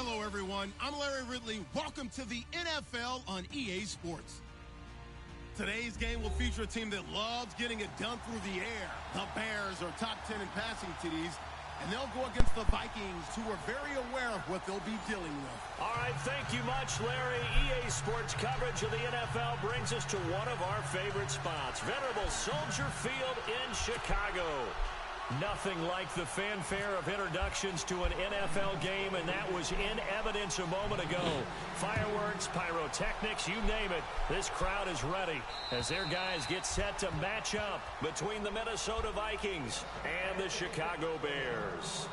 Hello, everyone. I'm Larry Ridley. Welcome to the NFL on EA Sports. Today's game will feature a team that loves getting it done through the air. The Bears are top 10 in passing TDs, and they'll go against the Vikings, who are very aware of what they'll be dealing with. All right, thank you much, Larry. EA Sports coverage of the NFL brings us to one of our favorite spots, venerable Soldier Field in Chicago. Nothing like the fanfare of introductions to an NFL game, and that was in evidence a moment ago. Fireworks, pyrotechnics, you name it. This crowd is ready as their guys get set to match up between the Minnesota Vikings and the Chicago Bears.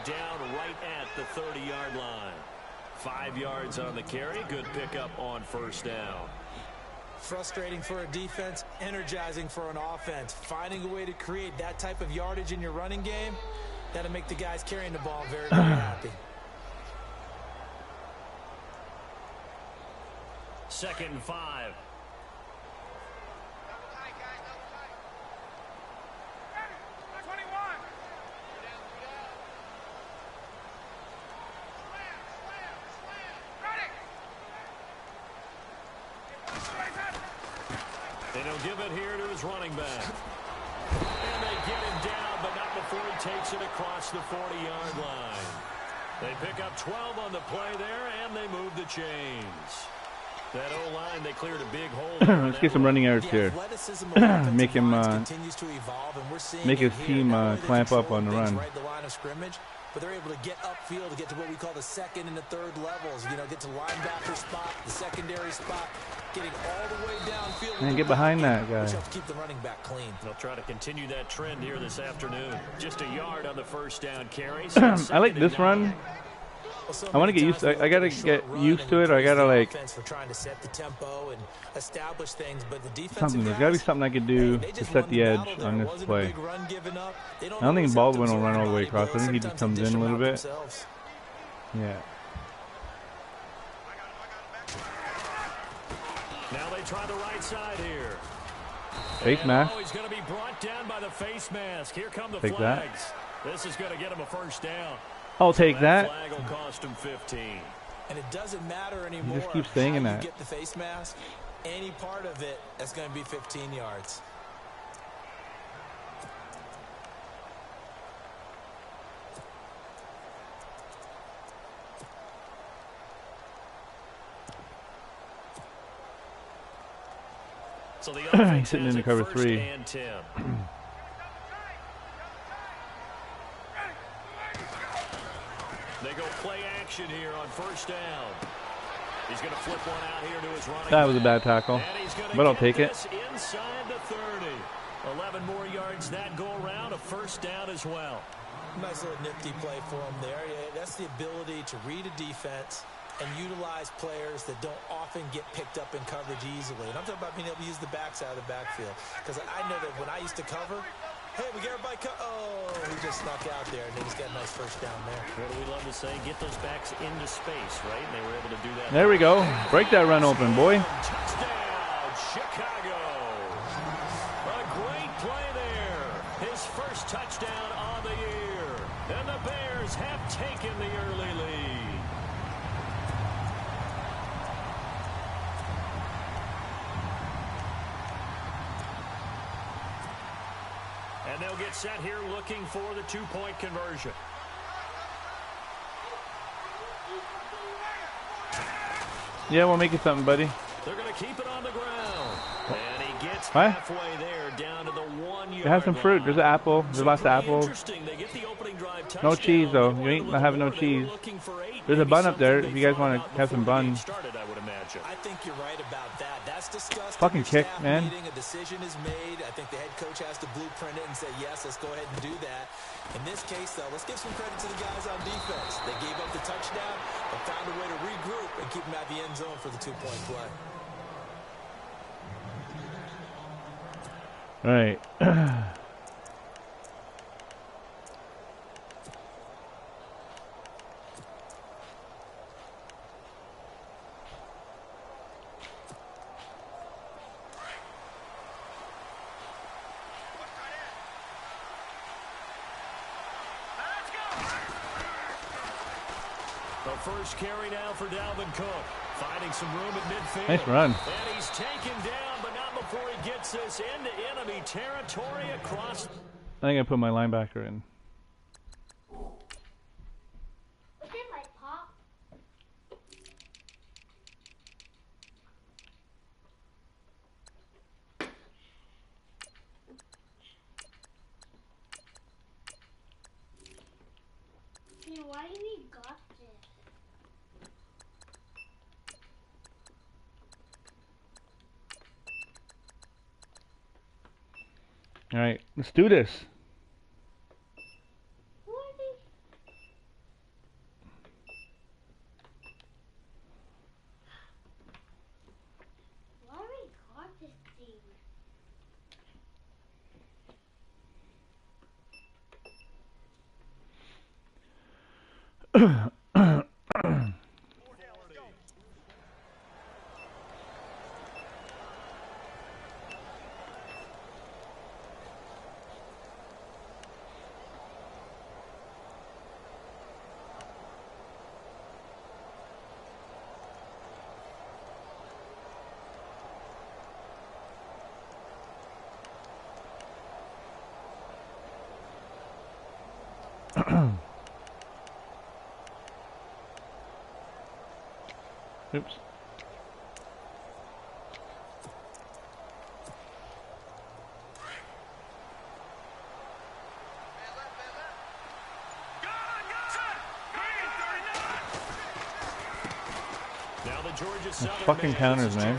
Down right at the 30-yard line. 5 yards on the carry. Good pickup on first down. Frustrating for a defense, energizing for an offense. Finding a way to create that type of yardage in your running game, that'll make the guys carrying the ball very, very happy. 2nd and 5. Give it here to his running back. And they get him down, but not before he takes it across the 40-yard line. They pick up 12 on the play there, and they move the chains. That O-line, they cleared a big hole. Let's get some running yards here. Make him, make his team clamp up on the run. But they're able to get upfield to get to what we call the second and the third levels. You know, get to linebacker spot, the secondary spot, getting all the way downfield. And get behind that guy. Which helps keep the running back clean. They'll try to continue that trend here this afternoon. Just a yard on the first down carry. I like this run. I want to get used to it. I got to get used to it, or I got to, like, trying to set the tempo and establish things, but the defensive there's got to be something I could do to set the edge on this play. I don't think Baldwin will run all the way across. I think he just comes in a little bit. Yeah. Now they try the right side here. Face mask. Oh, he's going to be brought down by the face mask. Here come the Take flags. That. This is going to get him a first down. I'll take that. Flag will cost him 15. And it doesn't matter anymore. You just keep saying how that. You get the face mask. Any part of it, that's going to be 15 yards. So the offense he's sitting in the cover 3. They go play action here on first down. He's going to flip one out here to his running That was a bad tackle, but I'll take it. Inside the 30. 11 more yards that go around, a first down as well. Nice little nifty play for him there. Yeah, that's the ability to read a defense and utilize players that don't often get picked up in coverage easily. And I'm talking about being able to use the backs out of the backfield. Because I know that when I used to cover, hey, we got everybody oh, he just snuck out there, and he's got a nice first down there. What do we love to say? Get those backs into space, right? And they were able to do that. There we go. Break that run open, boy. Touchdown, Chicago. A great play there. His first touchdown on the year. And the Bears have taken the early lead. And they'll get set here looking for the two-point conversion. Yeah, we'll make it something, buddy. They're going to keep it on the ground. And he gets halfway there down to the 1 yard It has some fruit. There's an apple. There's lots of apples. They get the opening drive touchdown. No cheese, though. You ain't having no cheese. There's a bun up there if you guys want to have some buns. I would imagine. decision. I think you're right about that. That's discussed. Fucking kick, man. Meeting, a decision is made. I think the head coach has to blueprint it and say, yes, let's go ahead and do that. In this case, though, let's give some credit to the guys on defense. They gave up the touchdown, but found a way to regroup and keep them at the end zone for the 2-point play. All right. The first carry now for Dalvin Cook. Finding some room at midfield. Nice run. And he's taken down, but not before he gets this into enemy territory across. I think I put my linebacker in. Why do we got this? All right, let's do this. Why we got this thing? Oops. Now the Georgia Southern Fucking counters, man. And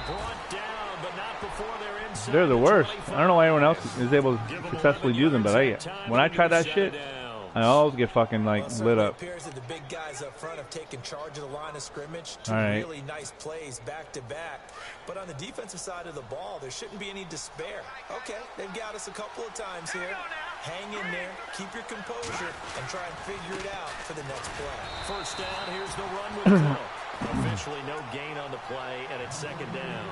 brought down, but not before they're inside. They're the worst. I don't know why anyone else is able to successfully do them, but when I try that shit, I always get fucking like lit up. It appears that the big guys up front have taken charge of the line of scrimmage. Two right. really nice plays back to back. But on the defensive side of the ball, there shouldn't be any despair. Okay, they've got us a couple of times here. Hang in there, keep your composure, and try and figure it out for the next play. First down, here's the run with Cook. Officially no gain on the play, and it's second down.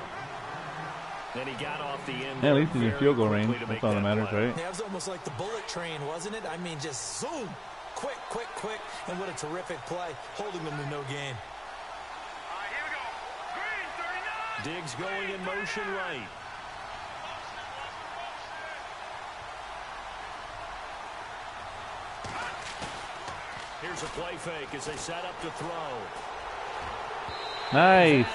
Then he got off the end. Yeah, at least he's in field goal range. That's all that matters, right? Yeah, it was almost like the bullet train, wasn't it? I mean, just zoom. Quick, quick, quick. And what a terrific play, holding them to no gain. All right, here we go. Green, 39. Diggs going in motion right. Here's a play fake as they set up to throw. Nice.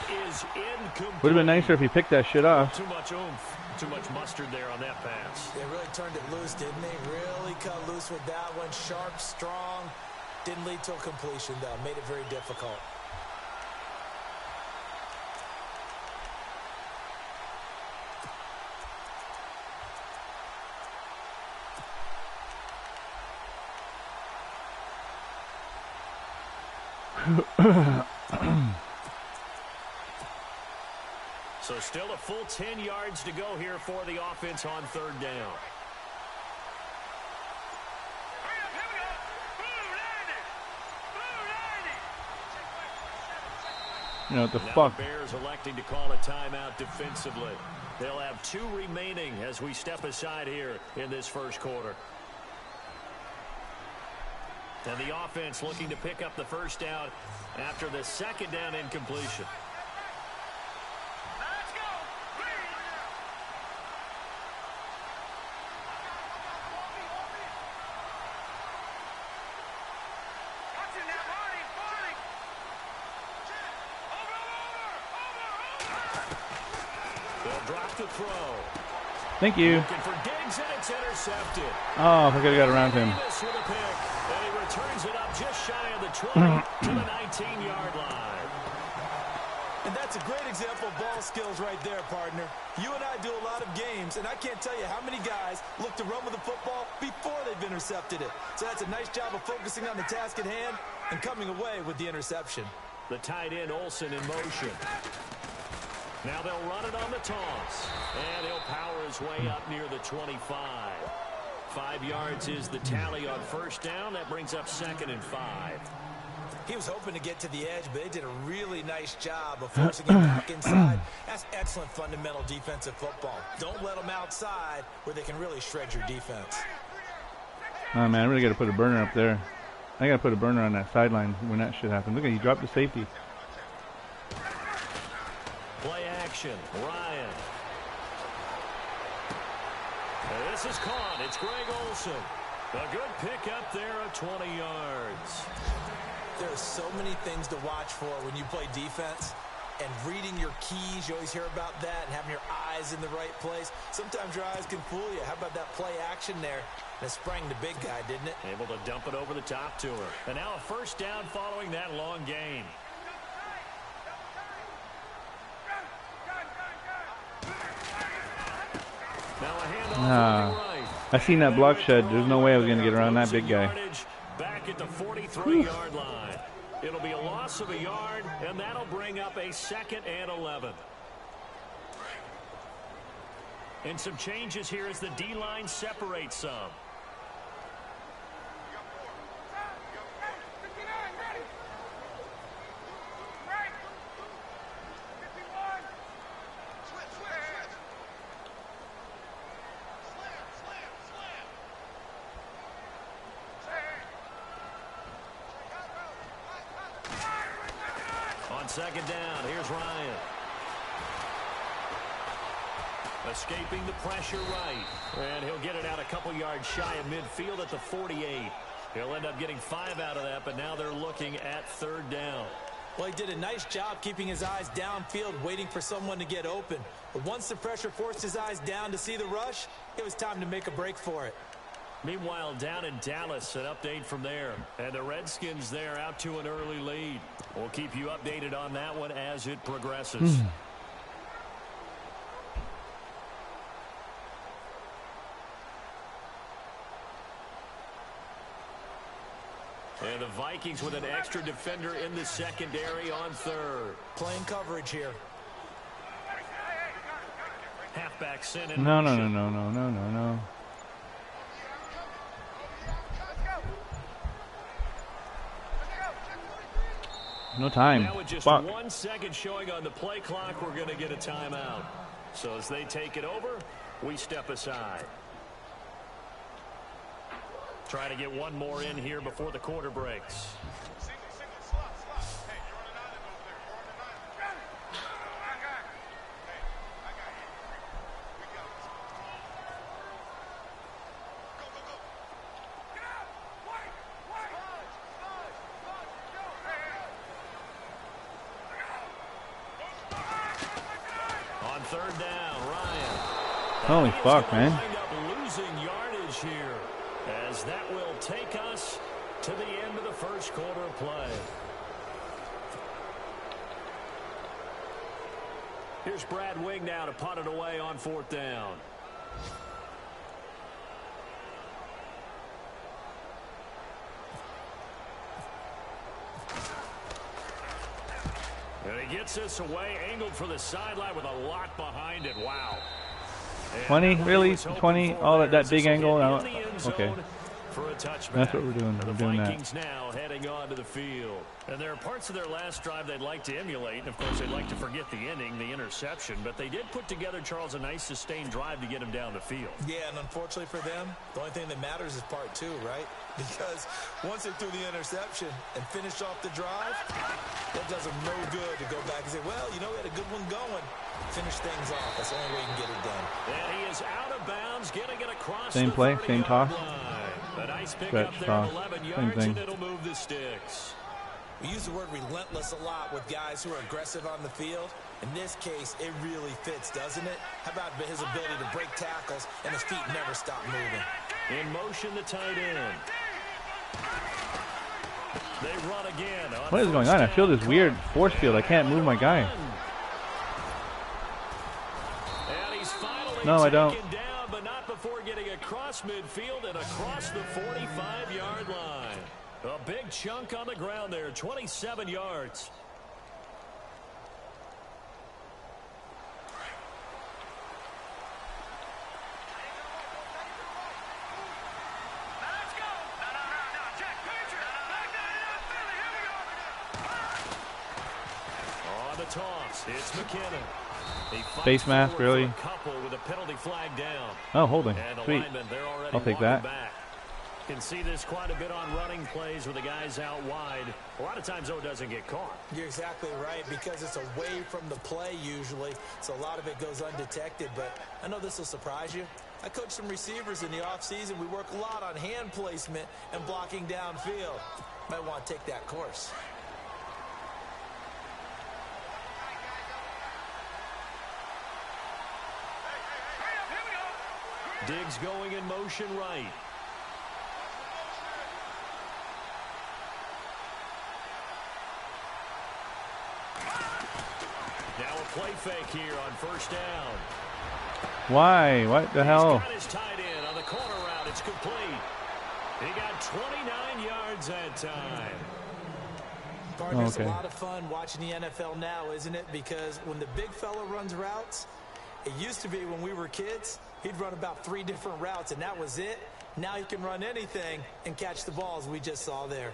Would have been nicer if he picked that shit off. Too much oomph, too much mustard there on that pass. They really turned it loose, didn't they? Really cut loose with that one. Sharp, strong. Didn't lead to a completion, though. Made it very difficult. So still a full 10 yards to go here for the offense on third down. You know what the Now fuck? The Bears electing to call a timeout defensively. They'll have 2 remaining as we step aside here in this first quarter. And the offense looking to pick up the first down after the second down incompletion. Let's go. Watching that, Marty. Over. They'll drop the throw. Thank you. Looking for Diggs, and it's intercepted. Oh, I could have got around him. Davis with a pick, and he returns it up just shy of the 20 to the 19-yard line. And that's a great example of ball skills right there, partner. You and I do a lot of games, and I can't tell you how many guys look to run with the football before they've intercepted it. So that's a nice job of focusing on the task at hand and coming away with the interception. The tight end Olsen in motion. Now they'll run it on the toss. And he'll power his way up near the 25. 5 yards is the tally on first down. That brings up 2nd and 5. He was hoping to get to the edge, but they did a really nice job of forcing him back inside. That's excellent fundamental defensive football. Don't let them outside where they can really shred your defense. Oh, man, I really got to put a burner up there. I got to put a burner on that sideline when that shit happens. Look at, he dropped the safety. Play action, Ryan. This is caught. It's Greg Olsen. A good pick up there of 20 yards. There are so many things to watch for when you play defense. And reading your keys, you always hear about that, and having your eyes in the right place. Sometimes your eyes can fool you. How about that play action there? That sprang the big guy, didn't it? Able to dump it over the top to her. And now a first down following that long gain. Now a handoff to the right. I seen that block shed. There's no way I was going to get around that big guy. Back at the 43-yard line. It'll be a loss of a yard, and that'll bring up a 2nd and 11. And some changes here as the D-line separates some. On 2nd down, here's Ryan. Escaping the pressure right. And he'll get it out a couple yards shy of midfield at the 48. He'll end up getting 5 out of that, but now they're looking at 3rd down. Well, he did a nice job keeping his eyes downfield, waiting for someone to get open. But once the pressure forced his eyes down to see the rush, it was time to make a break for it. Meanwhile, down in Dallas, an update from there. And the Redskins there out to an early lead. We'll keep you updated on that one as it progresses. And the Vikings with an extra defender in the secondary on 3rd. Playing coverage here. Halfback sent in. No. No time. Now with just Fuck. 1 second showing on the play clock, we're going to get a timeout. So as they take it over, we step aside. Try to get one more in here before the quarter breaks. On 3rd down, Ryan. Holy fuck, man. Wind up losing yardage here, as that will take us to the end of the first quarter of play. Here's Brad Wing now to punt it away on 4th down. And he gets this away, angled for the sideline with a lot behind it. Wow. 20? Really? 20? All that big angle? No. Okay. For a touchback. That's what we're doing. We're doing that. Vikings now heading onto the field. And there are parts of their last drive they'd like to emulate. And, of course, they'd like to forget the ending, the interception. But they did put together, Charles, a nice sustained drive to get him down the field. Yeah, and unfortunately for them, the only thing that matters is part 2, right? Because once they threw the interception and finished off the drive, that does them no good to go back and say, well, you know, we had a good one going. Finish things off. That's the only way you can get it done. And he is out of bounds, getting it across Same the play, same toss. A nice pick Stretch up there toss. at 11 Same yards, thing. and it'll move the sticks. We use the word relentless a lot with guys who are aggressive on the field. In this case, it really fits, doesn't it? How about his ability to break tackles and his feet never stop moving? In motion, the tight end. They run again. What is going on? I feel this weird force field. I can't move my guy. No, I don't. Down, but not before getting across midfield and across the 45-yard line. A big chunk on the ground there, 27 yards. On the toss, it's McKinnon. Face mask, really? With a penalty flag down. Oh, holding. Sweet. I'll take that. Back. Can see this quite a bit on running plays with the guys out wide. A lot of times, though, it doesn't get caught. You're exactly right, because it's away from the play usually, so a lot of it goes undetected. But I know this will surprise you. I coach some receivers in the offseason. We work a lot on hand placement and blocking downfield. Might want to take that course. Diggs going in motion right. Now a play fake here on first down. Why? What the hell? He's got his tight end on the corner route. It's complete. He got 29 yards that time. Partner, it's a lot of fun watching the NFL now, isn't it? Because when the big fella runs routes, it used to be when we were kids, he'd run about 3 different routes, and that was it. Now he can run anything and catch the balls we just saw there.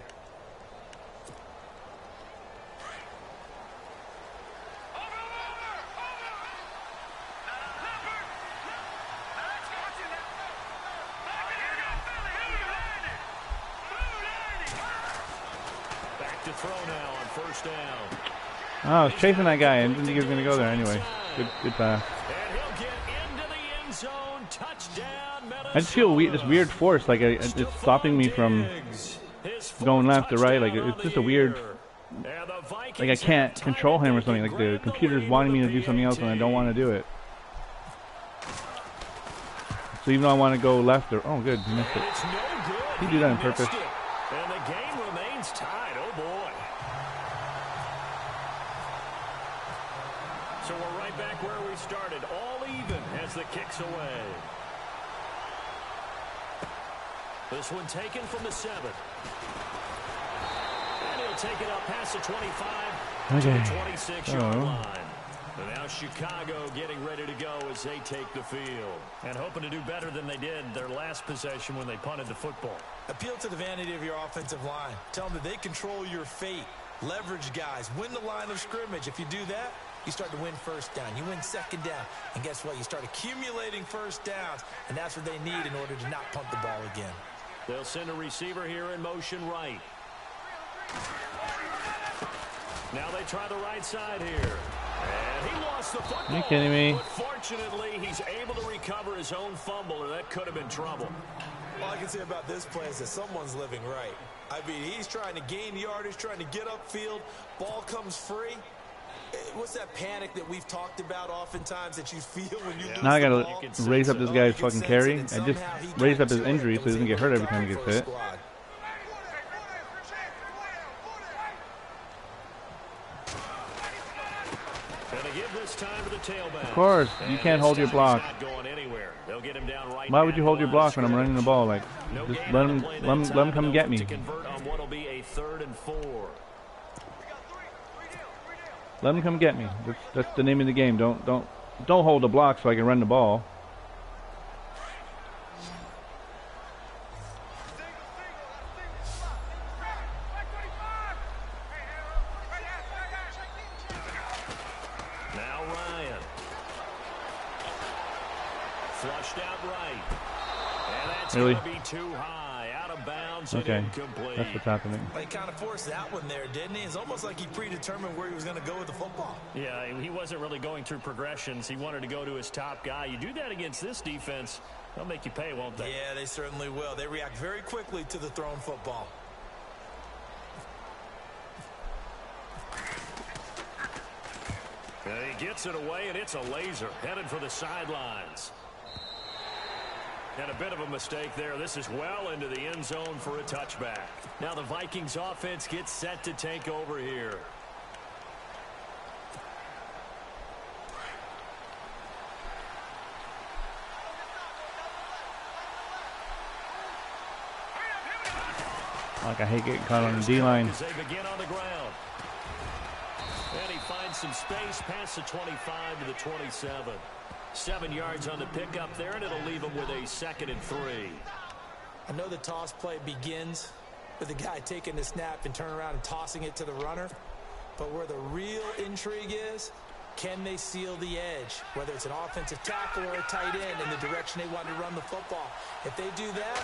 Back to throw now on first down. Oh, I was chasing that guy. I didn't think he was going to go there anyway. Good pass. And he'll get into the end zone. Touchdown, Minnesota. I just feel this weird force, like it's stopping me from going left or right. Like it's just a weird, like I can't control him or something. Like the computer's wanting me to do something else and I don't want to do it. So even though I want to go left or oh, good, he missed it. He do that on purpose. And the game remains tied. Oh boy. So we're right back where we started, all even as the kick's away. This one taken from the 7. And he'll take it up past the 25 to the 26-yard line. And now Chicago getting ready to go as they take the field. And hoping to do better than they did their last possession when they punted the football. Appeal to the vanity of your offensive line. Tell them that they control your fate. Leverage guys. Win the line of scrimmage. If you do that, you start to win first down. You win second down. And guess what? You start accumulating first downs. And that's what they need in order to not punt the ball again. They'll send a receiver here in motion right. Now they try the right side here. And he lost the football. Are you kidding me? But fortunately, he's able to recover his own fumble, or that could have been trouble. All I can say about this play is that someone's living right. I mean, he's trying to gain yardage, trying to get upfield. Ball comes free. What's that panic that we've talked about oftentimes that you feel when you lose now I the gotta ball? raise up this guy's fucking carry. I just raised up his injury so he doesn't get hurt every time he gets hit. Of course, you can't hold your block. Why would you hold your block when I'm running the ball? Like, just let him come get me. Let him come get me. That's the name of the game. Don't hold the block so I can run the ball. Flushed out right. And that's really? Going to be too high. Out of bounds. Okay. That's what's happening. He kind of forced that one there, didn't he? It's almost like he predetermined where he was going to go with the football. Yeah, he wasn't really going through progressions. He wanted to go to his top guy. You do that against this defense, they'll make you pay, won't they? Yeah, they certainly will. They react very quickly to the thrown football. And he gets it away, and it's a laser. Headed for the sidelines. And a bit of a mistake there. This is well into the end zone for a touchback. Now the Vikings offense gets set to take over here. Like, I hate getting caught on the D-line. As they begin on the ground. And he finds some space past the 25 to the 27. 7 yards on the pickup there, and it'll leave him with a 2nd and 3. I know the toss play begins with the guy taking the snap and turning around and tossing it to the runner. But where the real intrigue is, can they seal the edge, whether it's an offensive tackle or a tight end, in the direction they want to run the football? If they do that,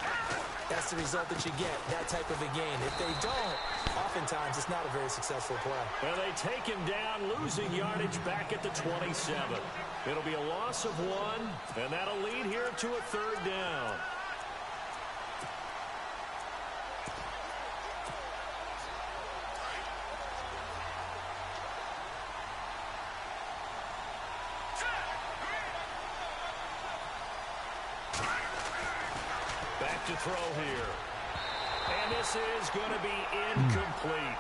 that's the result that you get, that type of a gain. If they don't, oftentimes it's not a very successful play. Well, they take him down, losing yardage back at the 27. It'll be a loss of 1, and that'll lead here to a 3rd down. Back to throw here. And this is going to be incomplete.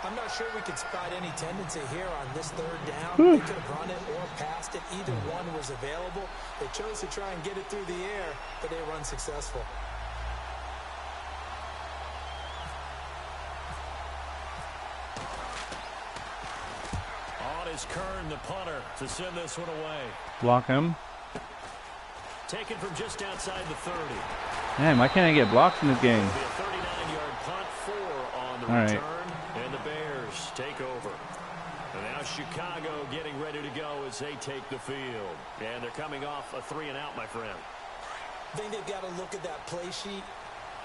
I'm not sure we could spot any tendency here on this 3rd down. They could have run it or passed it. Either one was available. They chose to try and get it through the air, but they were unsuccessful. On is Kern, the punter, to send this one away. Block him. Taken from just outside the 30. Man, why can't I get blocks in this game? It'll be a 39-yard punt, 4 on the All return, right. and the Bears take over. And now Chicago getting ready to go as they take the field. And they're coming off a 3-and-out, my friend. I think they've got to look at that play sheet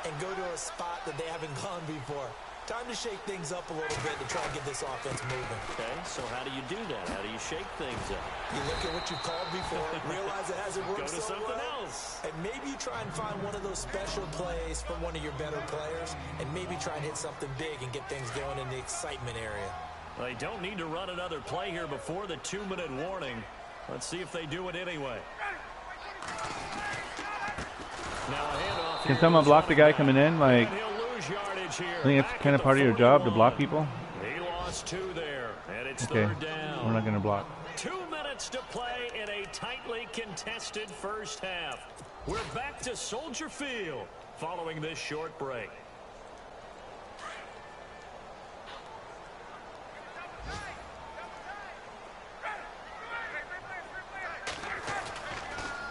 and go to a spot that they haven't gone before. Time to shake things up a little bit to try and get this offense moving. Okay, so how do you do that? How do you shake things up? You look at what you've called before, realize it hasn't worked Go to so something well, else. and maybe you try and find one of those special plays from one of your better players, and maybe try and hit something big and get things going in the excitement area. They don't need to run another play here before the 2-minute warning. Let's see if they do it anyway. Now a handoff. Can someone block the guy coming in? Like, Yardage here. I think it's kind of part of your job to block people. He lost 2 there, and it's Okay, 3rd down. we're not going to block. 2 minutes to play in a tightly contested first half. We're back to Soldier Field following this short break.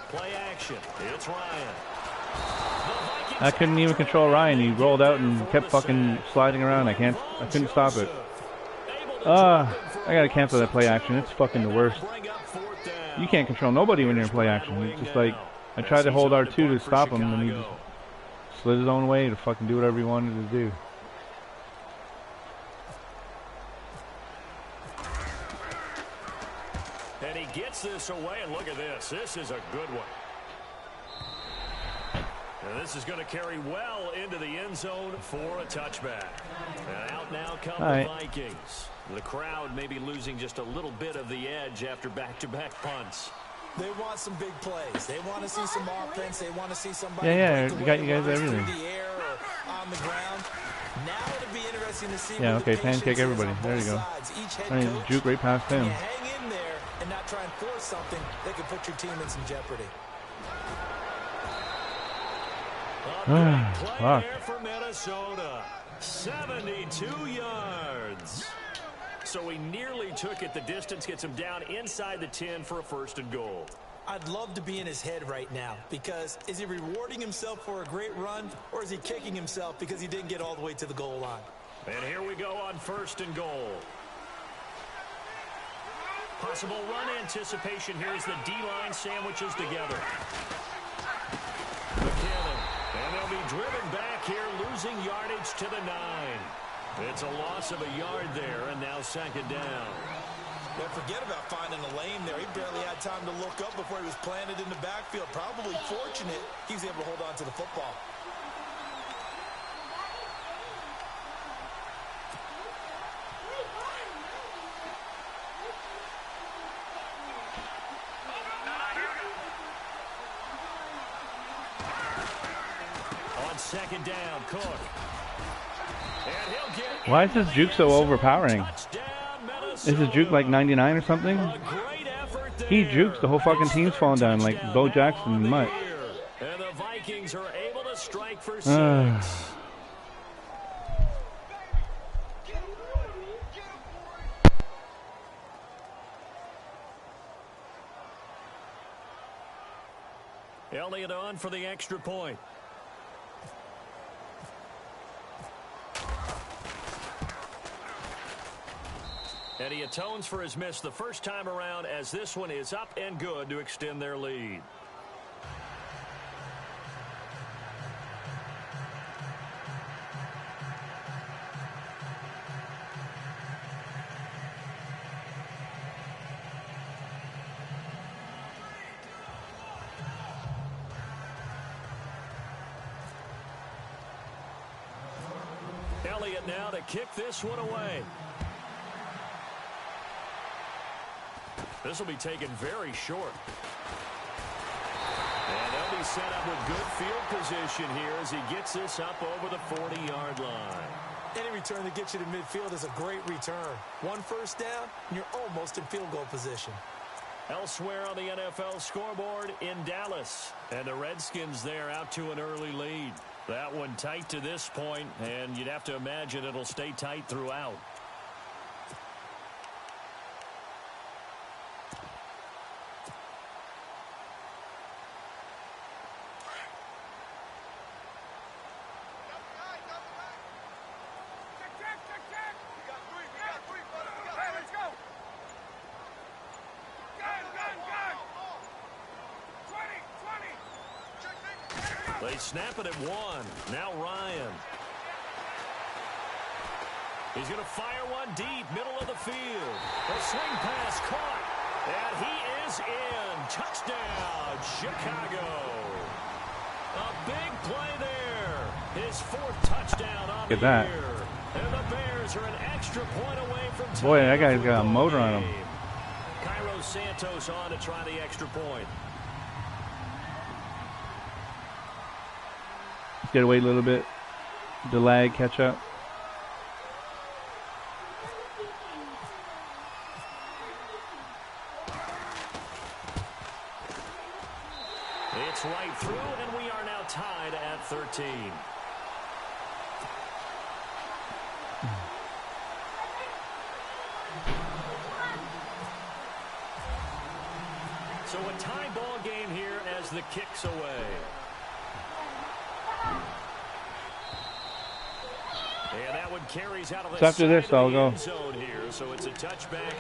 Play action. It's Ryan. I couldn't even control Ryan. He rolled out and kept fucking sliding around. I couldn't stop it. I gotta cancel that play action. It's fucking the worst. You can't control nobody when you're in play action. It's just like, I tried to hold R2 to stop him, and he just slid his own way to fucking do whatever he wanted to do. And he gets this away, and look at this. This is a good one. And this is going to carry well into the end zone for a touchback. And out now come the Vikings. The crowd may be losing just a little bit of the edge after back-to-back punts. They want some big plays. They want to see some offense. They want to see somebody we got you guys everything. through the air or on the ground. Now it'll be interesting to see. Yeah, okay, pancake everybody. There you go. I mean, juke right past him. Hang in there and not try and force something that could put your team in some jeopardy. Play there for Minnesota. 72 yards. So he nearly took it the distance, gets him down inside the 10 for a 1st and goal. I'd love to be in his head right now, because is he rewarding himself for a great run, or is he kicking himself because he didn't get all the way to the goal line? And here we go on 1st and goal. Possible run anticipation here as the D-line sandwiches together. McKinnon. And they'll be driven back here, losing yardage to the 9. It's a loss of a yard there, and now 2nd down. Well, forget about finding a lane there. He barely had time to look up before he was planted in the backfield. Probably fortunate he was able to hold on to the football. On 2nd down, Cook. And he'll get Why is this juke so overpowering? Is his juke like 99 or something? He jukes, the whole fucking team's falling down like Bo Jackson and Mutt. And the Vikings are able to strike for 6. Elliott on for the extra point. And he atones for his miss the first time around, as this one is up and good to extend their lead. Elliott now to kick this one away. This will be taken very short. And they'll be set up with good field position here as he gets this up over the 40-yard line. Any return that gets you to midfield is a great return. One first down, and you're almost in field goal position. Elsewhere on the NFL scoreboard in Dallas. And the Redskins there out to an early lead. That one tight to this point, and you'd have to imagine it'll stay tight throughout. They snap it at one. Now Ryan. He's going to fire one deep, middle of the field. A swing pass caught. And he is in. Touchdown, Chicago. A big play there. His fourth touchdown on the year. And the Bears are an extra point away from time. Boy, that guy's got a motor on him. Cairo Santos on to try the extra point. Get away a little bit. The lag catch up. It's right through, and we are now tied at 13. So a tie ball game here as the kick's away. And that one carries out of the after this, I'll go. Zone here, so it's a touchback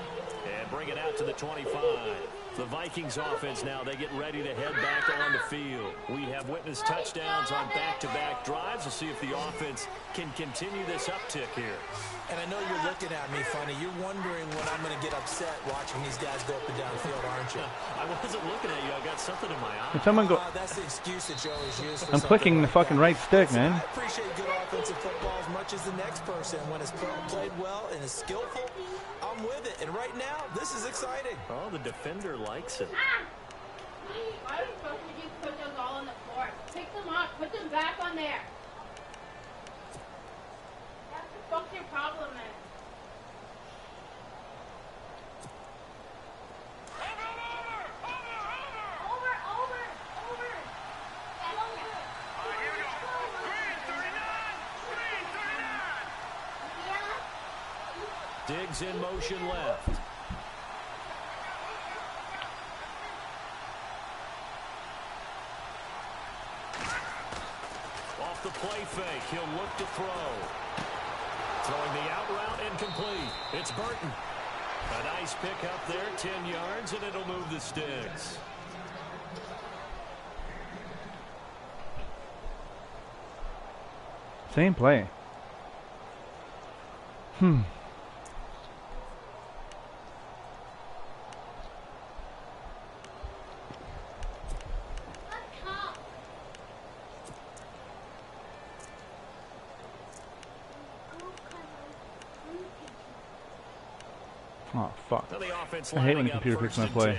and bring it out to the 25. The Vikings offense now, they get ready to head back on the field. We have witnessed touchdowns on back-to-back drives. We'll see if the offense can continue this uptick here. And I know you're looking at me funny. You're wondering when I'm going to get upset watching these guys go up and down the field, aren't you? I wasn't looking at you. I got something in my eye. Can someone go? That's the excuse that you always use. I'm clicking the fucking right stick, man. I appreciate good offensive football as much as the next person. When it's played well and is skillful, I'm with it. And right now, this is exciting. Oh, the defender likes it. Why are we supposed to just put those all on the floor? Pick them up. Put them back on there. That's the fuck's your problem, man. Diggs in motion left. Off the play fake, he'll look to throw. Throwing the out route incomplete. It's Burton. A nice pick up there, 10 yards, and it'll move the sticks. Same play. Oh, fuck. I hate when the computer picks my play.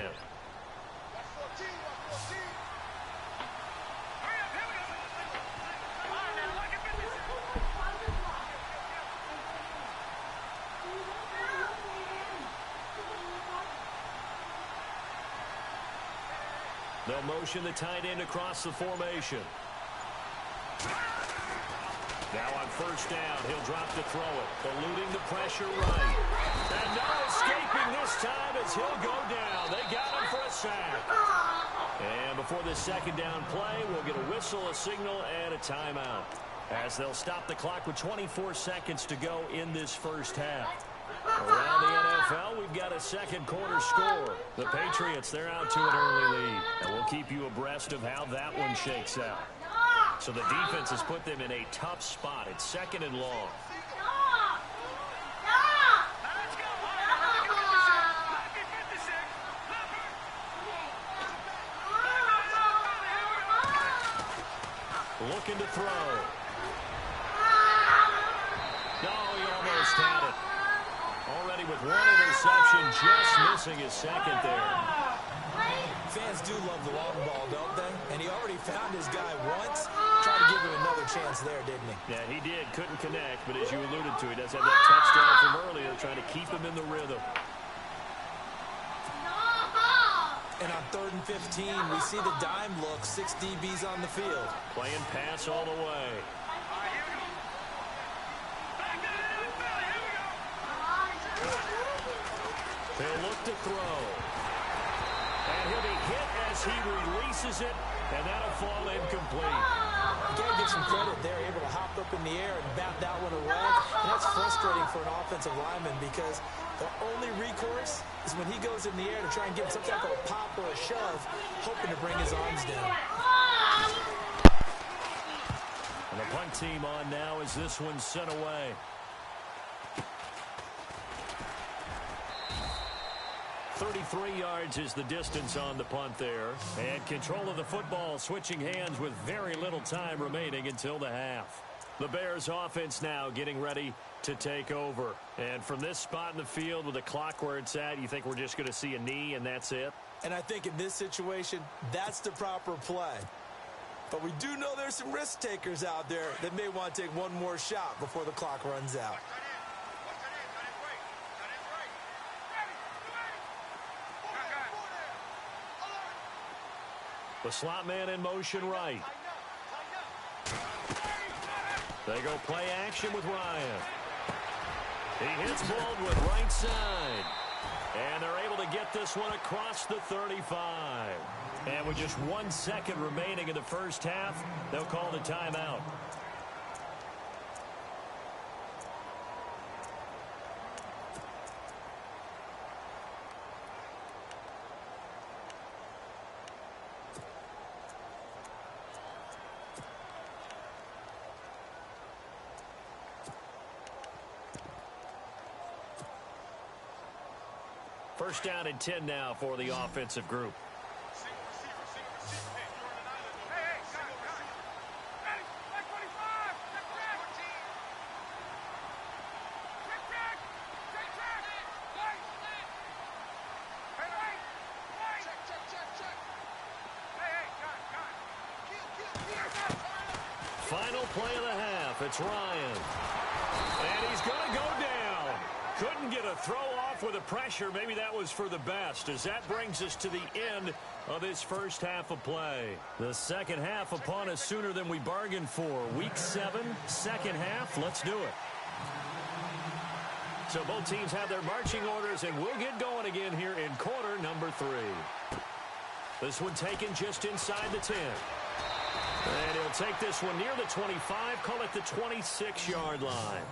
They'll motion the tight end across the formation. Now on first down, he'll drop to throw it, eluding the pressure right. And no escaping this time as he'll go down. They got him for a sack. And before this second down play. We'll get a whistle, a signal, and a timeout, as they'll stop the clock with 24 seconds to go in this first half. Around the NFL, we've got a second quarter score. The Patriots, they're out to an early lead, and we'll keep you abreast of how that one shakes out. So the defense has put them in a tough spot. It's second and long. Looking to throw. No, he almost had it. Already with one interception, just missing his second there. Fans do love the long ball, don't they? And he already found his guy once. Tried to give him another chance there, didn't he? Yeah, he did. Couldn't connect, but as you alluded to, he does have that touchdown from earlier, trying to keep him in the rhythm. And on 3rd and 15, we see the dime look, 6 DBs on the field. Playing pass all the way. They'll look to throw. And he'll be hit as he releases it, and that'll fall incomplete. You gotta give some credit. They're able to hop up in the air and bat that one away. And that's frustrating for an offensive lineman because the only recourse is when he goes in the air to try and get some type of a pop or a shove, hoping to bring his arms down. And the punt team on now as this one's sent away. .33 yards is the distance on the punt there. And control of the football switching hands with very little time remaining until the half. The Bears offense now getting ready to take over. And from this spot in the field with the clock where it's at, you think we're just going to see a knee and that's it? And I think in this situation, that's the proper play. But we do know there's some risk takers out there that may want to take one more shot before the clock runs out. The slot man in motion right. They go play action with Ryan. He hits Baldwin right side. And they're able to get this one across the 35. And with just 1 second remaining in the first half, they'll call the timeout. First down and 10 now for the offensive group. Final play of the half. It's Ryan. And he's going to go down. Couldn't get a throw off with the pressure. Maybe that was for the best, as that brings us to the end of this first half of play. The second half upon us sooner than we bargained for. Week 7, second half. Let's do it. So both teams have their marching orders, and we'll get going again here in quarter number 3. This one taken just inside the 10. And he'll take this one near the 25, call it the 26-yard line.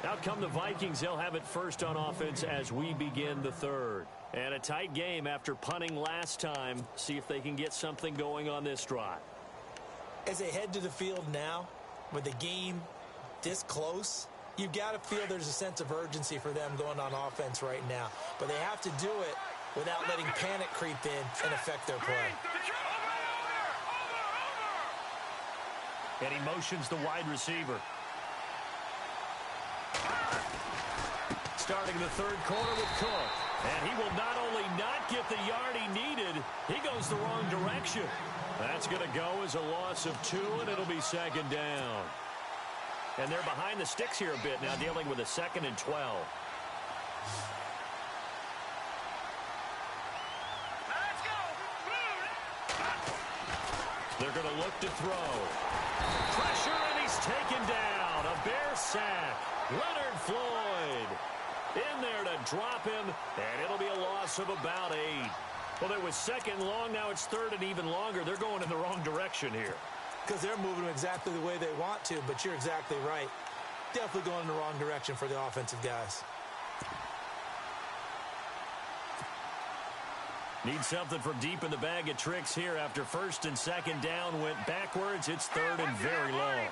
Out come the Vikings. They'll have it first on offense as we begin the third. And a tight game after punting last time. See if they can get something going on this drive. As they head to the field now, with the game this close, you've got to feel there's a sense of urgency for them going on offense right now. But they have to do it without letting panic creep in and affect their play. And he motions the wide receiver. Starting the third quarter with Cook. And he will not only not get the yard he needed, he goes the wrong direction. That's going to go as a loss of 2, and it'll be second down. And they're behind the sticks here a bit now, dealing with a 2nd and 12. They're going to look to throw. Pressure, and he's taken down. A Bear sack. Leonard Floyd in there to drop him, and it'll be a loss of about 8. Well, there was second and long. Now it's third and even longer. They're going in the wrong direction here. Because they're moving exactly the way they want to, but you're exactly right. Definitely going in the wrong direction for the offensive guys. Need something from deep in the bag of tricks here after first and second down went backwards. It's third and very long.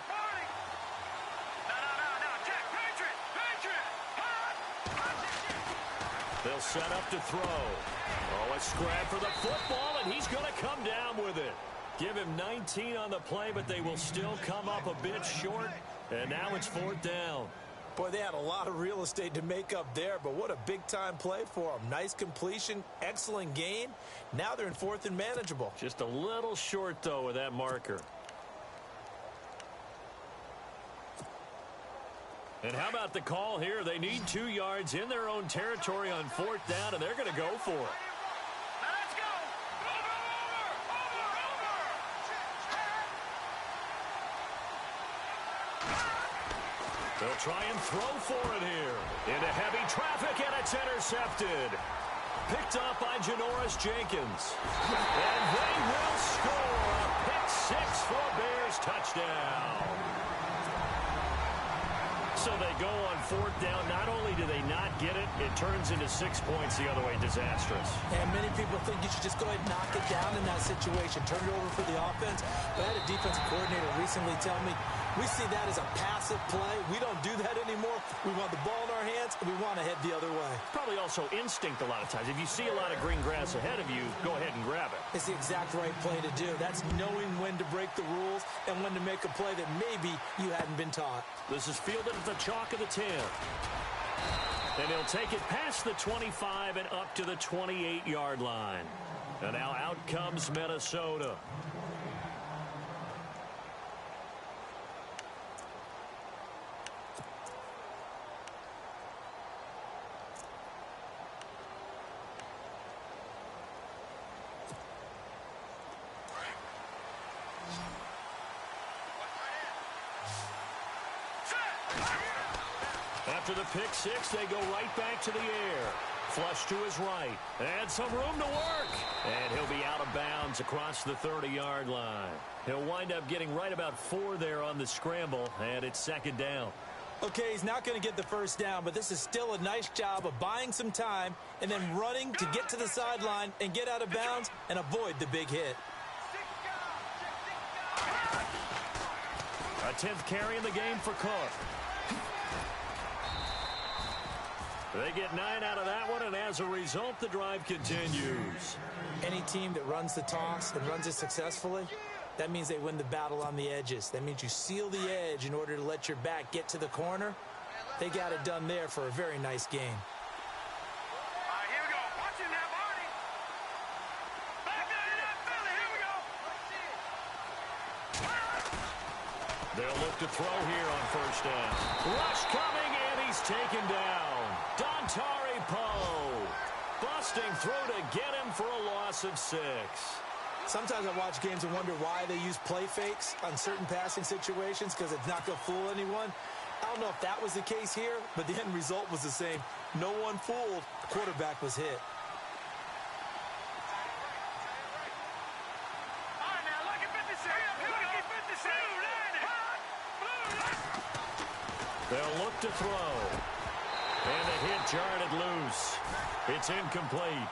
They'll set up to throw. Oh, a scrap for the football, and he's going to come down with it. Give him 19 on the play, but they will still come up a bit short. And now it's fourth down. Boy, they had a lot of real estate to make up there, but what a big-time play for them. Nice completion, excellent gain. Now they're in fourth and manageable. Just a little short, though, with that marker. And how about the call here? They need 2 yards in their own territory on fourth down, and they're going to go for it. They'll try and throw for it here. Into heavy traffic, and it's intercepted. Picked up by Janoris Jenkins. And they will score a pick six for a Bears touchdown. So they go on fourth down. Not only do they not get it, it turns into 6 points the other way. Disastrous. And many people think you should just go ahead and knock it down in that situation. Turn it over for the offense. But I had a defensive coordinator recently tell me, we see that as a passive play. We don't do that anymore. We want the ball in our hands, and we want to head the other way. Probably also instinct a lot of times. If you see a lot of green grass ahead of you, go ahead and grab it. It's the exact right play to do. That's knowing when to break the rules and when to make a play that maybe you hadn't been taught. This is fielded at the chalk of the 10. And he'll take it past the 25 and up to the 28-yard line. And now out comes Minnesota. After the pick six, they go right back to the air. Flush to his right. And some room to work. And he'll be out of bounds across the 30-yard line. He'll wind up getting right about 4 there on the scramble, and it's second down. Okay, he's not going to get the first down, but this is still a nice job of buying some time and then running to get to the sideline and get out of bounds and avoid the big hit. A 10th carry in the game for Cook. They get 9 out of that one, and as a result, the drive continues. Any team that runs the toss and runs it successfully, that means they win the battle on the edges. That means you seal the edge in order to let your back get to the corner. They got it done there for a very nice game. All right, here we go. Watch it now, Barney. Back there in that Philly. Here we go. They'll look to throw here on first down. Rush coming, and he's taken down. Dontari Poe. Busting through to get him for a loss of 6. Sometimes I watch games and wonder why they use play fakes on certain passing situations because it's not going to fool anyone. I don't know if that was the case here, but the end result was the same. No one fooled. The quarterback was hit. All right, now, look at 56. Look at 56. They'll look to throw. And the hit jarred it loose. It's incomplete.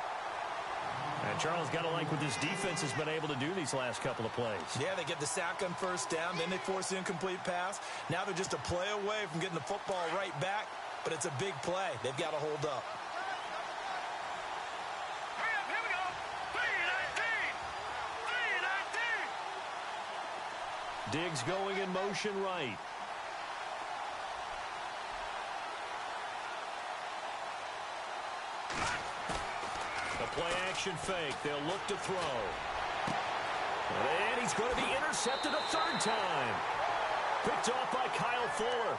And Charles, got to like what this defense has been able to do these last couple of plays. Yeah, they get the sack on first down, then they force the incomplete pass. Now they're just a play away from getting the football right back, but it's a big play. They've got to hold up. Hurry up, here we go. 3-19. 3-19. Diggs going in motion right. Play-action fake. They'll look to throw. And he's going to be intercepted a third time. Picked off by Kyle Fuller.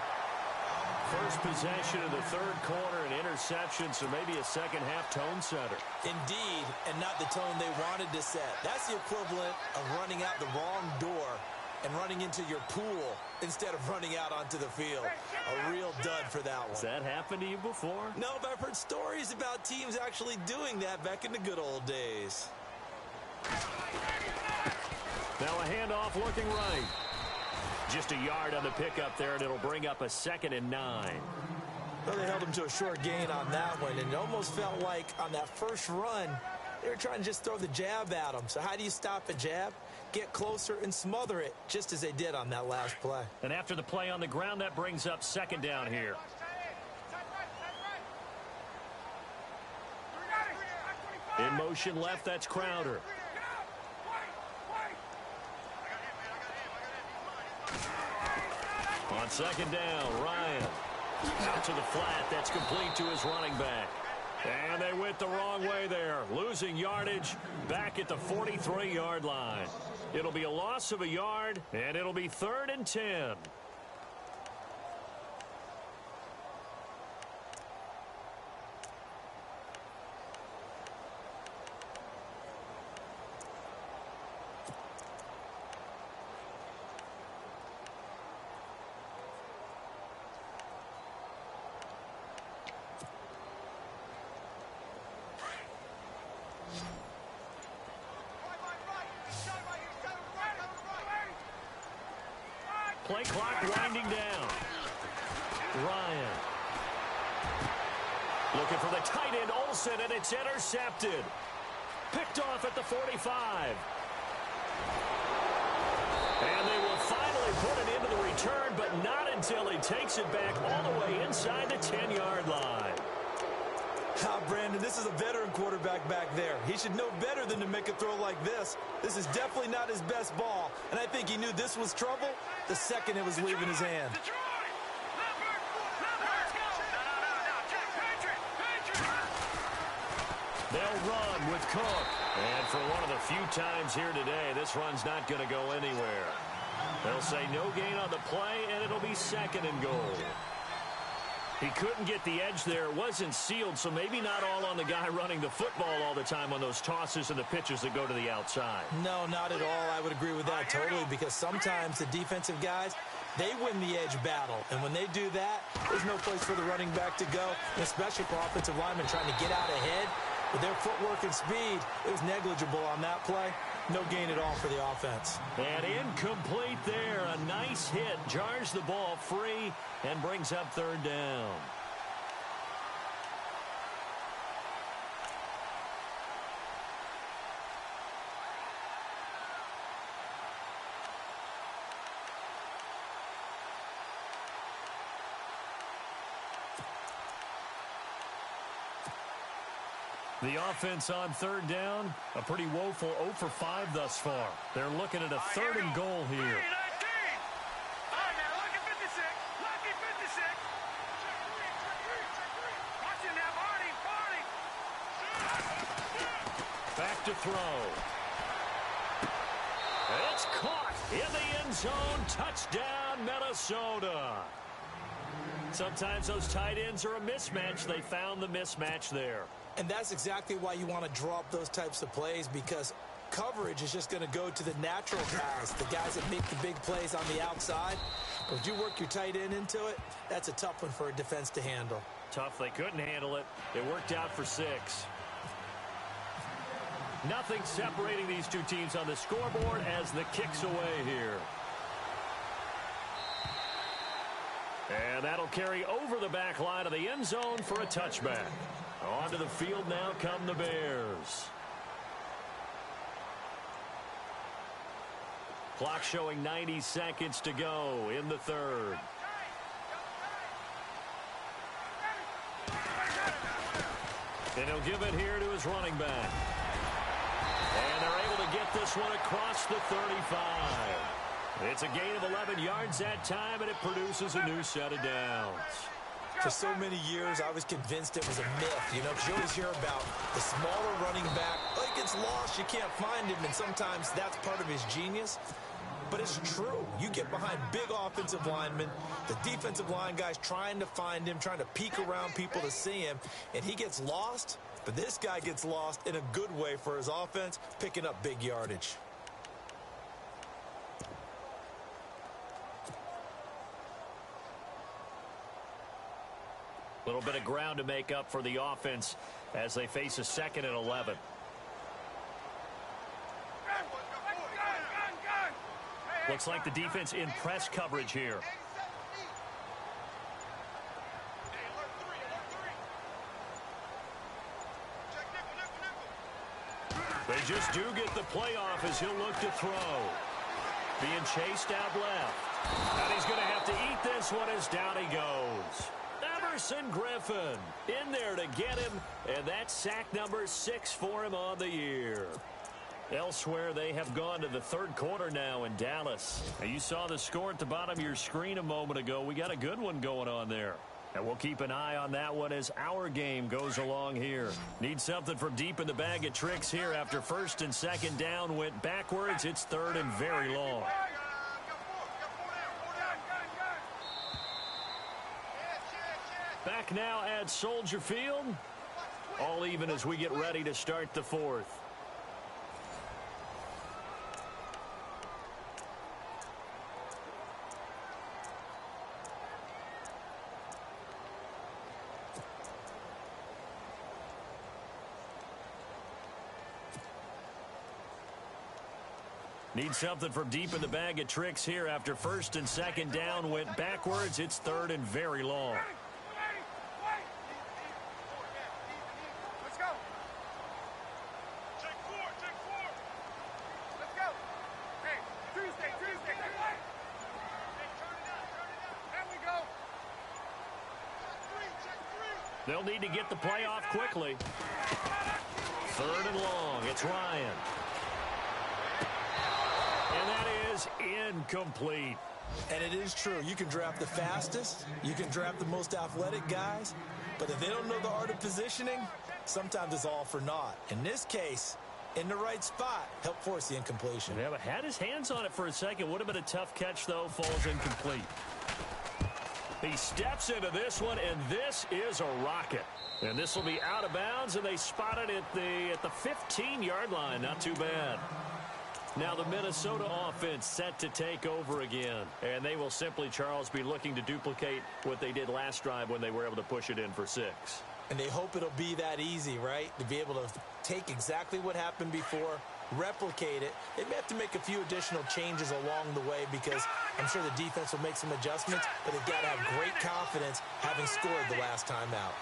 First possession of the third quarter, an interception, so maybe a second-half tone setter. Indeed, and not the tone they wanted to set. That's the equivalent of running out the wrong door and running into your pool instead of running out onto the field. A real dud for that one. Has that happened to you before? No, but I've heard stories about teams actually doing that back in the good old days. Now a handoff looking right. Just a yard on the pickup there, and it'll bring up a 2nd and 9. Well, they held him to a short gain on that one, and it almost felt like on that first run, they were trying to just throw the jab at him. So how do you stop a jab? Get closer and smother it, just as they did on that last play. And after the play on the ground, that brings up 2nd down here. In motion left, that's Crowder. On 2nd down, Ryan. Out to the flat. That's complete to his running back. And they went the wrong way there. Losing yardage back at the 43-yard line. It'll be a loss of a yard, and it'll be 3rd and 10. Play clock winding down. Ryan. Looking for the tight end, Olsen, and it's intercepted. Picked off at the 45. And they will finally put it into the return, but not until he takes it back all the way inside the 10-yard line. Brandon, this is a veteran quarterback back there. He should know better than to make a throw like this. This is definitely not his best ball, and I think he knew this was trouble the second it was leaving his hand. They'll run with Cook. And for one of the few times here today, this run's not going to go anywhere. They'll say no gain on the play, and it'll be 2nd and goal. He couldn't get the edge there. It wasn't sealed, so maybe not all on the guy running the football all the time on those tosses and the pitches that go to the outside. No, not at all. I would agree with that totally, because sometimes the defensive guys, they win the edge battle. And when they do that, there's no place for the running back to go, and especially for offensive linemen trying to get out ahead. With their footwork and speed, it was negligible on that play. No gain at all for the offense. And incomplete there. A nice hit. Jars the ball free and brings up 3rd down. The offense on 3rd down, a pretty woeful 0 for 5 thus far. They're looking at a 3rd and goal here. Back to throw. It's caught in the end zone. Touchdown, Minnesota. Sometimes those tight ends are a mismatch. They found the mismatch there. And that's exactly why you want to draw up those types of plays, because coverage is just going to go to the natural guys, the guys that make the big plays on the outside. But if you work your tight end into it, that's a tough one for a defense to handle. Tough. They couldn't handle it. It worked out for 6. Nothing separating these two teams on the scoreboard as the kick's away here. And that'll carry over the back line of the end zone for a touchback. Onto the field now come the Bears. Clock showing 90 seconds to go in the 3rd. And he'll give it here to his running back. And they're able to get this one across the 35. It's a gain of 11 yards that time, and it produces a new set of downs. For so many years, I was convinced it was a myth, because you always hear about the smaller running back. Like, gets lost, you can't find him, and sometimes that's part of his genius. But it's true. You get behind big offensive linemen, the defensive line guys trying to find him, trying to peek around people to see him, and he gets lost. But this guy gets lost in a good way for his offense, picking up big yardage. little bit of ground to make up for the offense as they face a 2nd and 11. Looks like the defense in press coverage here. They just do get the playoff as he'll look to throw. Being chased out left. And he's going to have to eat this one as down he goes. Everson Griffin in there to get him. And that's sack number 6 for him on the year. Elsewhere, they have gone to the 3rd quarter now in Dallas. And you saw the score at the bottom of your screen a moment ago. We got a good one going on there. And we'll keep an eye on that one as our game goes along here. Need something from deep in the bag of tricks here after 1st and 2nd down went backwards. It's 3rd and very long. Back now at Soldier Field. All even as we get ready to start the 4th. Need something from deep in the bag of tricks here after 1st and 2nd down went backwards. It's 3rd and very long. Let's go. Check 4. Let's go. Hey, Tuesday. Hey, turn it up. There we go. Check 3. They'll need to get the play off quickly. 3rd and long. It's Ryan. And that is incomplete. And it is true. You can draft the fastest. You can draft the most athletic guys. But if they don't know the art of positioning, sometimes it's all for naught. In this case, in the right spot, help force the incompletion. Yeah, but had his hands on it for a second. Would have been a tough catch, though. Falls incomplete. He steps into this one, and this is a rocket. And this will be out of bounds, and they spot it at the 15-yard line. Not too bad. Now the Minnesota offense set to take over again. And they will simply, Charles, be looking to duplicate what they did last drive when they were able to push it in for 6. And they hope it'll be that easy, right? To be able to take exactly what happened before, replicate it. They may have to make a few additional changes along the way because I'm sure the defense will make some adjustments, but they've got to have great confidence having scored the last time out.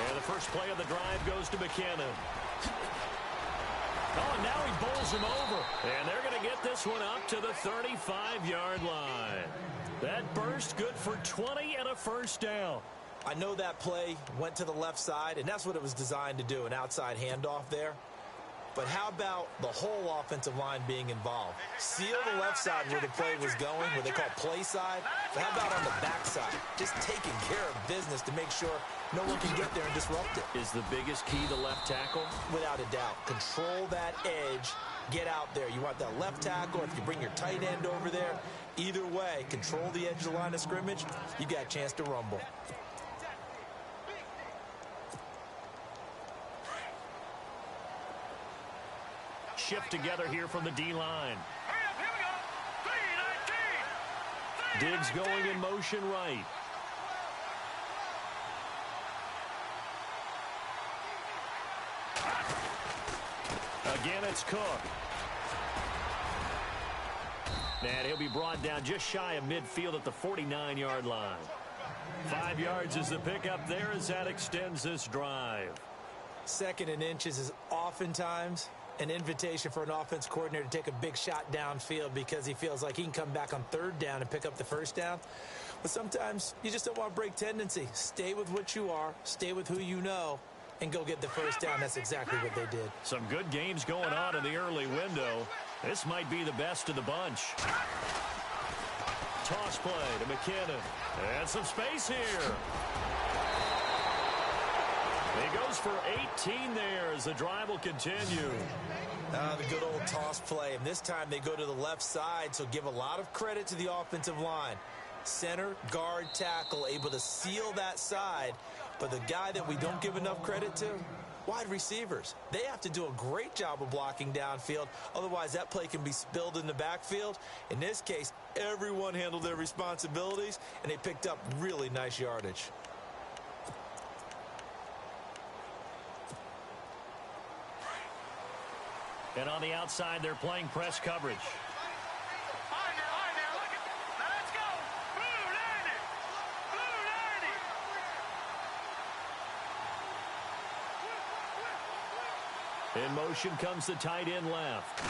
And the first play of the drive goes to McKinnon. Oh, and now he bowls him over. And they're going to get this one up to the 35-yard line. That burst good for 20 and a first down. I know that play went to the left side, and that's what it was designed to do, an outside handoff there. But how about the whole offensive line being involved? Seal the left side where the play was going, what they call play side. But how about on the back side? Just taking care of business to make sure no one can get there and disrupt it. Is the biggest key the left tackle? Without a doubt. Control that edge. Get out there. You want that left tackle. If you bring your tight end over there, either way, control the edge of the line of scrimmage. You got a chance to rumble. Shift together here from the D-line. Diggs going in motion right. Again, it's Cook. And he'll be brought down just shy of midfield at the 49-yard line. 5 yards is the pickup there as that extends this drive. 2nd and inches is oftentimes an invitation for an offense coordinator to take a big shot downfield because he feels like he can come back on 3rd down and pick up the first down. But sometimes you just don't want to break tendency. Stay with what you are, stay with who you know, and go get the first down. That's exactly what they did. Some good games going on in the early window. This might be the best of the bunch. Toss play to McKinnon. And some space here. He goes for 18 there as the drive will continue. The good old toss play. And this time they go to the left side, so give a lot of credit to the offensive line. Center, guard, tackle, able to seal that side. But the guy that we don't give enough credit to, Wide receivers, they have to do a great job of blocking downfield. Otherwise, that play can be spilled in the backfield. In this case, everyone handled their responsibilities, and they picked up really nice yardage. And on the outside, they're playing press coverage. In motion comes the tight end left.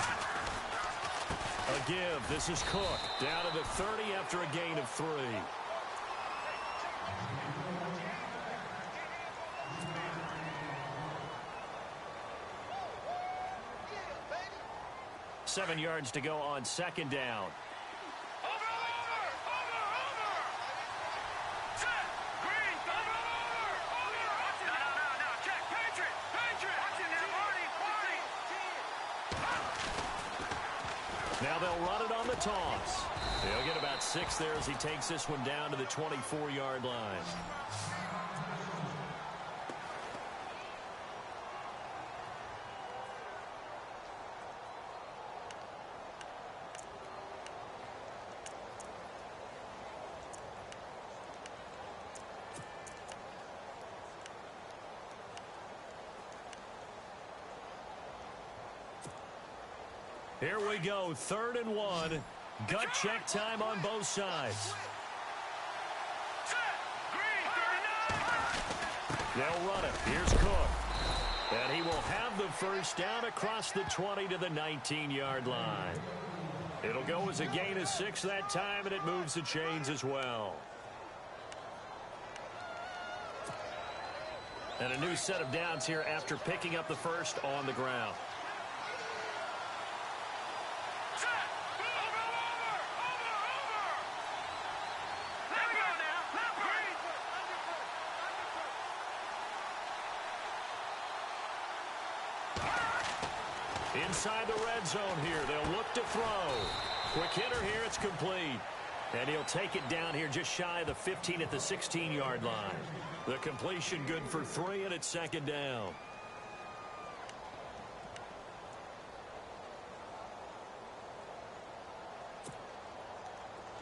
A give. This is Cook. Down to the 30 after a gain of 3. Seven yards to go on second down. Now they'll run it on the toss. He'll get about 6 there as he takes this one down to the 24-yard line. Here we go, 3rd and 1. Gut check time on both sides. They'll run it. Here's Cook. And he will have the first down across the 20 to the 19-yard line. It'll go as a gain of 6 that time, and it moves the chains as well. And a new set of downs here after picking up the first on the ground. Inside the red zone here. They'll look to throw. Quick hitter here. It's complete. And he'll take it down here just shy of the 15 at the 16-yard line. The completion good for 3, and it's second down.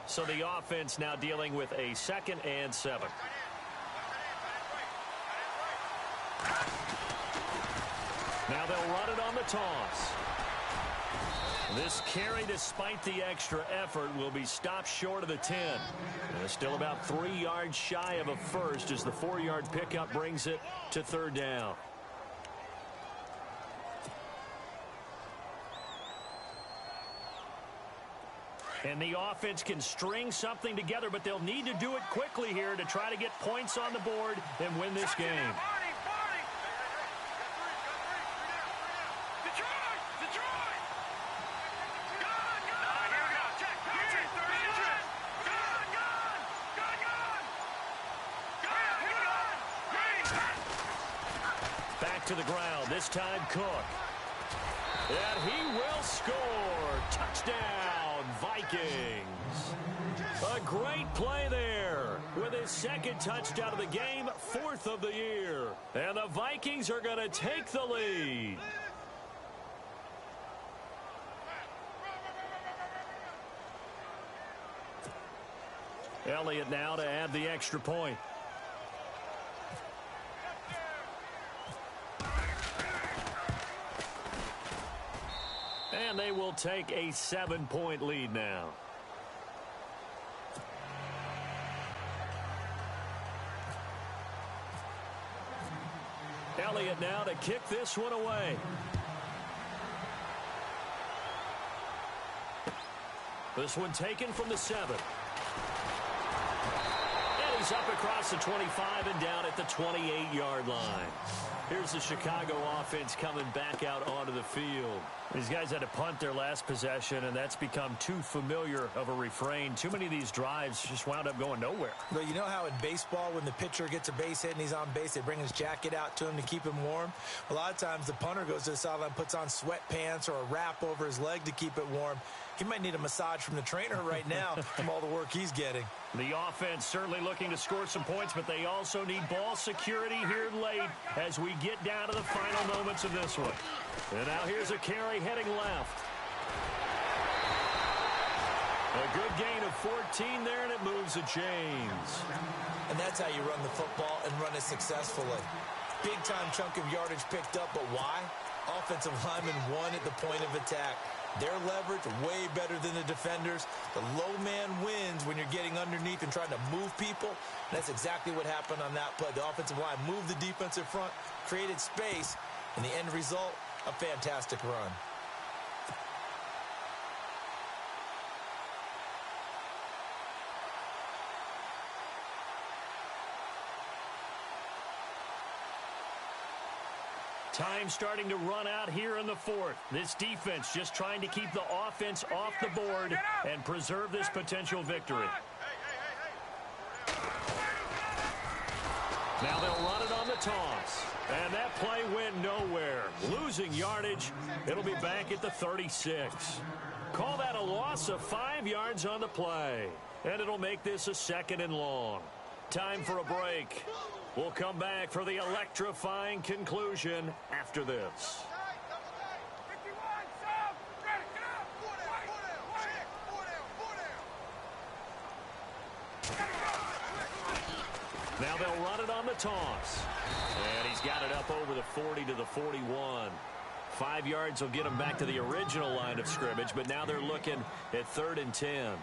So the offense now dealing with a 2nd and 7. Now they'll run it on the toss. This carry, despite the extra effort, will be stopped short of the 10. And still about 3 yards shy of a first as the 4-yard pickup brings it to 3rd down. And the offense can string something together, but they'll need to do it quickly here to try to get points on the board and win this game. To the ground, this time Cook. And he will score. Touchdown, Vikings. A great play there with his 2nd touchdown of the game, 4th of the year. And the Vikings are going to take the lead. Elliott now to add the extra point. And they will take a 7-point lead now. Elliott now to kick this one away. This one taken from the 7. And he's up across the 25 and down at the 28-yard line. Here's the Chicago offense coming back out onto the field. These guys had to punt their last possession, and that's become too familiar of a refrain. Too many of these drives just wound up going nowhere. But you know how in baseball, when the pitcher gets a base hit and he's on base, they bring his jacket out to him to keep him warm? A lot of times the punter goes to the sideline, puts on sweatpants or a wrap over his leg to keep it warm. He might need a massage from the trainer right now from all the work he's getting. The offense certainly looking to score some points, but they also need ball security here late as we get down to the final moments of this one. And now here's a carry heading left. A good gain of 14 there, and it moves the chains. And that's how you run the football and run it successfully. Big-time chunk of yardage picked up, but why? Offensive linemen won at the point of attack. Their leverage way better than the defenders. The low man wins when you're getting underneath and trying to move people. And that's exactly what happened on that play. The offensive line moved the defensive front, created space, and the end result, a fantastic run. Time starting to run out here in the fourth. This defense just trying to keep the offense off the board and preserve this potential victory. Now they'll run it on the toss. And that play went nowhere. Losing yardage. It'll be back at the 36. Call that a loss of 5 yards on the play. And it'll make this a 2nd and long. Time for a break. We'll come back for the electrifying conclusion after this. Now they'll run it on the toss. And he's got it up over the 40 to the 41. 5 yards will get him back to the original line of scrimmage, but now they're looking at 3rd and 10.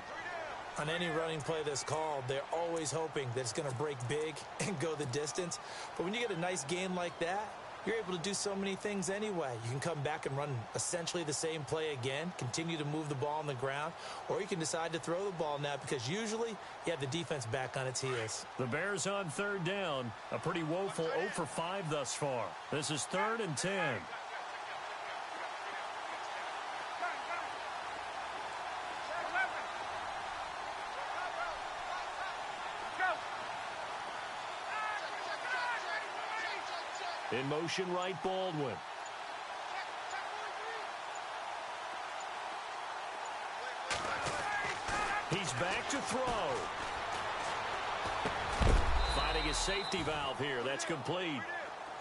On any running play that's called, they're always hoping that it's going to break big and go the distance. But when you get a nice game like that, you're able to do so many things anyway. You can come back and run essentially the same play again, continue to move the ball on the ground, or you can decide to throw the ball now because usually you have the defense back on its heels. The Bears on 3rd down. A pretty woeful 0 for 5 thus far. This is 3rd and 10. In motion, right, Baldwin. He's back to throw. Finding his safety valve here. That's complete.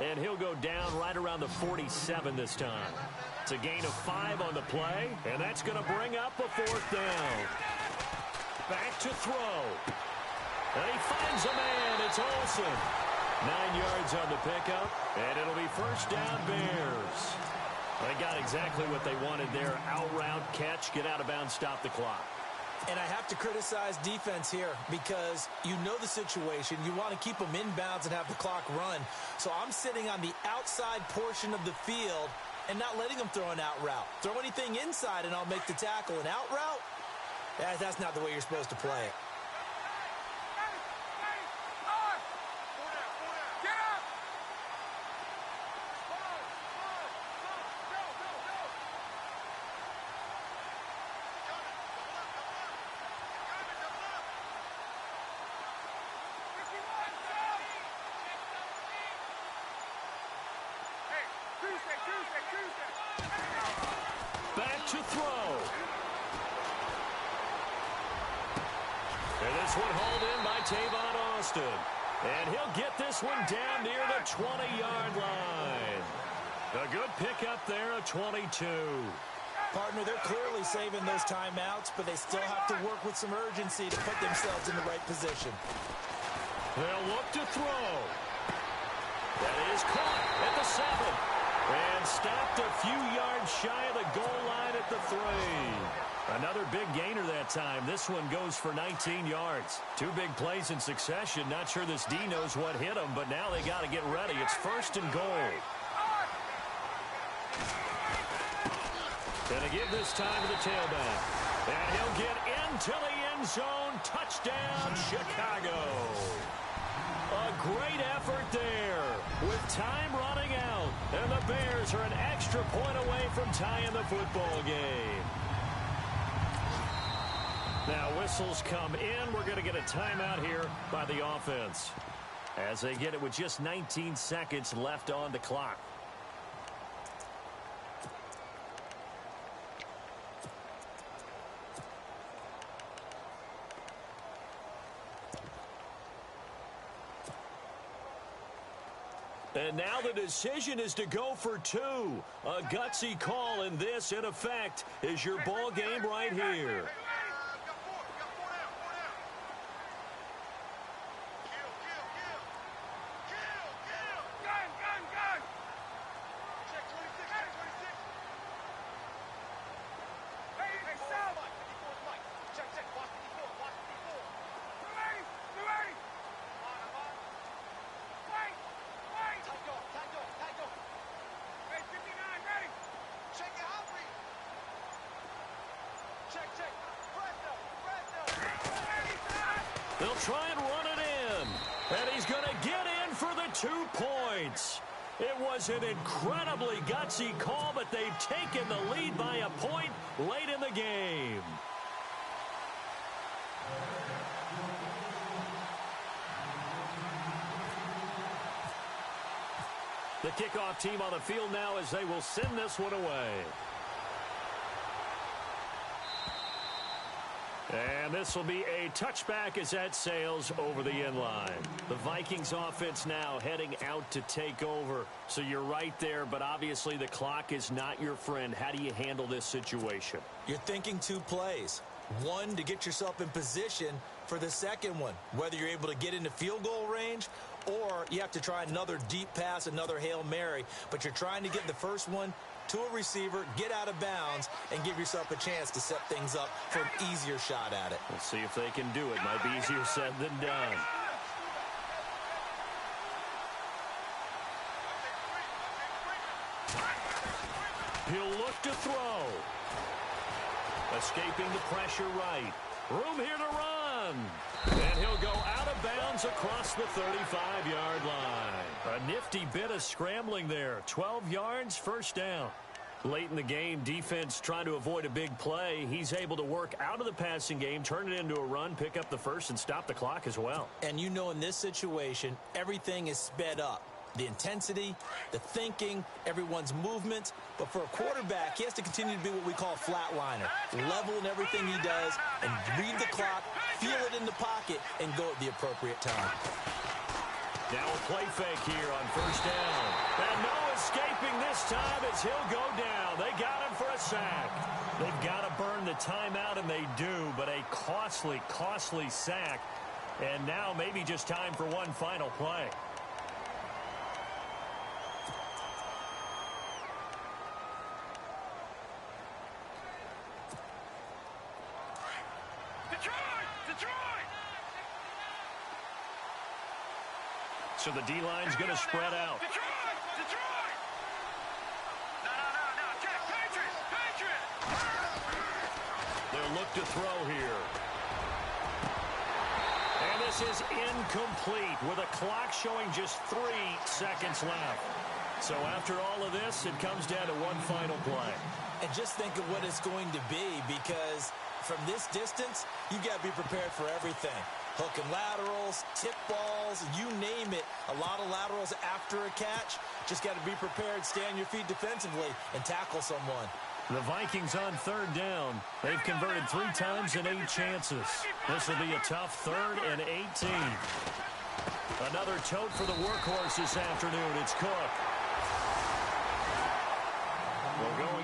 And he'll go down right around the 47 this time. It's a gain of 5 on the play, and that's going to bring up a 4th down. Back to throw. And he finds a man. It's Olsen. 9 yards on the pickup, and it'll be 1st down Bears. They got exactly what they wanted there. Out route, catch, get out of bounds, stop the clock. And I have to criticize defense here because you know the situation. You want to keep them inbounds and have the clock run. So I'm sitting on the outside portion of the field and not letting them throw an out route. Throw anything inside and I'll make the tackle. An out route? That's not the way you're supposed to play it. Back to throw. And this one hauled in by Tavon Austin. And he'll get this one down near the 20-yard line. A good pickup there, a 22. Partner, they're clearly saving those timeouts, but they still have to work with some urgency to put themselves in the right position. They'll look to throw. That is caught at the 7. And stopped a few yards shy of the goal line at the 3. Another big gainer that time. This one goes for 19 yards. 2 big plays in succession. Not sure this D knows what hit him, but now they got to get ready. It's 1st and goal. Gonna give this time to the tailback. And he'll get into the end zone. Touchdown, Chicago. A great effort there with time running out. And the Bears are an extra point away from tying the football game. Now whistles come in. We're going to get a timeout here by the offense as they get it with just 19 seconds left on the clock. And now the decision is to go for two. A gutsy call, and this, in effect, is your ball game right here. They'll try and run it in. And he's going to get in for the 2 points. It was an incredibly gutsy call, but they've taken the lead by a point late in the game. The kickoff team on the field now as they will send this one away. And this will be a touchback as that sails over the end line. The Vikings offense now heading out to take over. So you're right there, but obviously the clock is not your friend. How do you handle this situation? You're thinking 2 plays. One, to get yourself in position for the second one, whether you're able to get into field goal range or you have to try another deep pass, another Hail Mary. But you're trying to get the first one to a receiver, get out of bounds, and give yourself a chance to set things up for an easier shot at it. We'll see if they can do it. Might be easier said than done. He'll look to throw. Escaping the pressure right. Room here to run. And he'll go out of bounds across the 35-yard line. A nifty bit of scrambling there. 12 yards, first down. Late in the game, defense trying to avoid a big play. He's able to work out of the passing game, turn it into a run, pick up the first, and stop the clock as well. And you know in this situation, everything is sped up. The intensity, the thinking, everyone's movement. But for a quarterback, he has to continue to be what we call a flatliner. Level in everything he does and read the clock, feel it in the pocket, and go at the appropriate time. Now a play fake here on first down. And no escaping this time as he'll go down. They got him for a sack. They've got to burn the timeout, and they do, but a costly, costly sack. And now maybe just time for one final play. So the D-line's going to spread out. They'll look to throw here. And this is incomplete with a clock showing just 3 seconds left. So after all of this, it comes down to one final play. And just think of what it's going to be, because from this distance, you got to be prepared for everything. Hook and laterals, tip balls, you name it. A lot of laterals after a catch. Just got to be prepared, stay on your feet defensively, and tackle someone. The Vikings on third down. They've converted 3 times in 8 chances. This will be a tough 3rd and 18. Another tote for the workhorse this afternoon. It's Cook. We'll go